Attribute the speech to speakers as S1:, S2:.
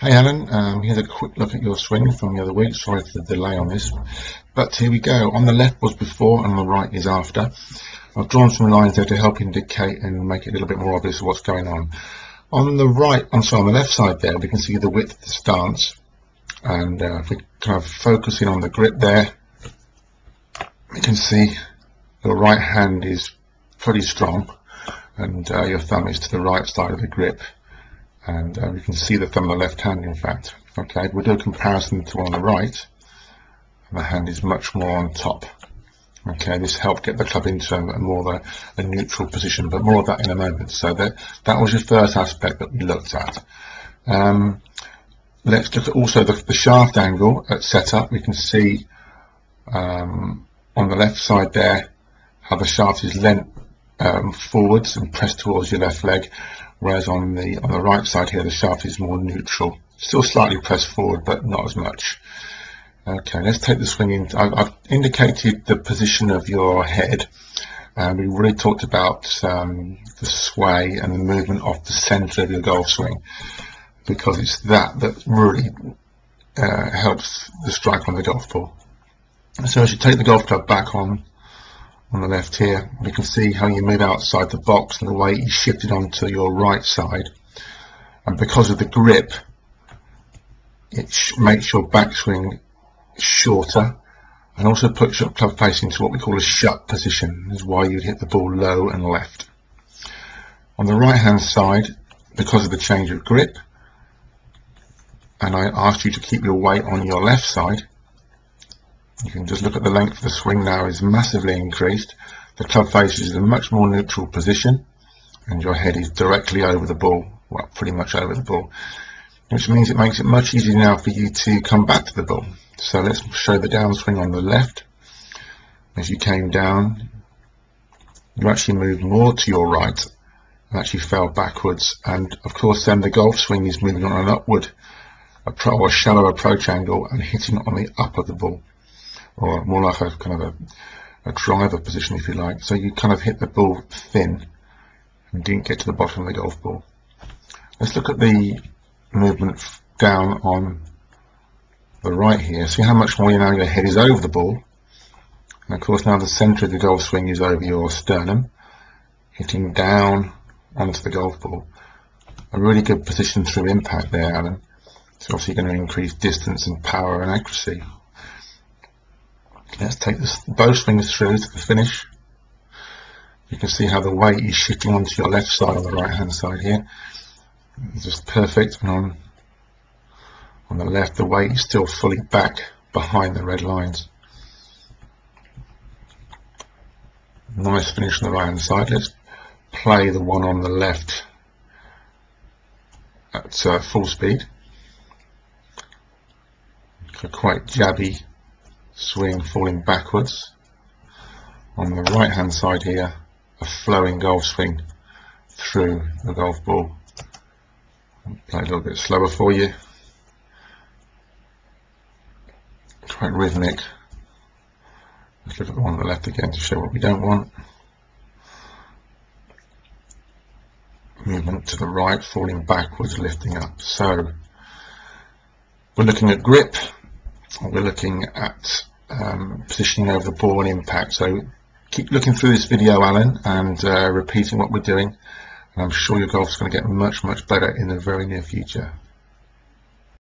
S1: Hey Alan, here's a quick look at your swing from the other week. Sorry for the delay on this, but here we go. On the left was before and on the right is after. I've drawn some lines there to help indicate and make it a little bit more obvious what's going on. On the right, on the left side there, we can see the width of the stance, and if we kind of focus in on the grip there, we can see your right hand is pretty strong, and your thumb is to the right side of the grip. And we can see the thumb of the left hand, in fact. Okay, we'll do a comparison to one on the right, and the hand is much more on top. Okay, this helped get the club into a more of a neutral position, but more of that in a moment. So that was your first aspect that we looked at. Let's look at also the shaft angle at setup. We can see on the left side there how the shaft is leant forwards and pressed towards your left leg, whereas on the right side here the shaft is more neutral, still slightly pressed forward but not as much. Okay, let's take the swing in. I've indicated the position of your head, and we really talked about the sway and the movement off the centre of your golf swing, because it's that really helps the strike on the golf ball. So as you take the golf club back on the left here, we can see how you move outside the box and the weight is shifted onto your right side, and because of the grip it makes your backswing shorter and also puts your club face into what we call a shut position. This is why you hit the ball low and left. On the right hand side, because of the change of grip, and I asked you to keep your weight on your left side, you can just look at the length of the swing now is massively increased. The club face is in a much more neutral position, and your head is directly over the ball, well, pretty much over the ball, which means it makes it much easier now for you to come back to the ball. So let's show the downswing on the left. As you came down, you actually moved more to your right and actually fell backwards, and of course then the golf swing is moving on an upward or a shallow approach angle and hitting on the up of the ball, or more like a kind of a driver position, if you like. So you kind of hit the ball thin and didn't get to the bottom of the golf ball. Let's look at the movement down on the right here. See how much more now your head is over the ball, and of course now the centre of the golf swing is over your sternum, hitting down onto the golf ball. A really good position through impact there, Alan. It's obviously going to increase distance and power and accuracy. Let's take both swings through to the finish. You can see how the weight is shifting onto your left side on the right hand side here. It's just perfect. And on the left the weight is still fully back behind the red lines. Nice finish on the right hand side. Let's play the one on the left at full speed. A quite jabby swing falling backwards. On the right hand side here, a flowing golf swing through the golf ball. I'll play a little bit slower for you. Quite rhythmic. Let's look at the one on the left again to show what we don't want. Movement to the right, falling backwards, lifting up. So we're looking at grip, we're looking at positioning over the ball and impact. So keep looking through this video, Alan, and repeating what we're doing, and I'm sure your golf's going to get much better in the very near future.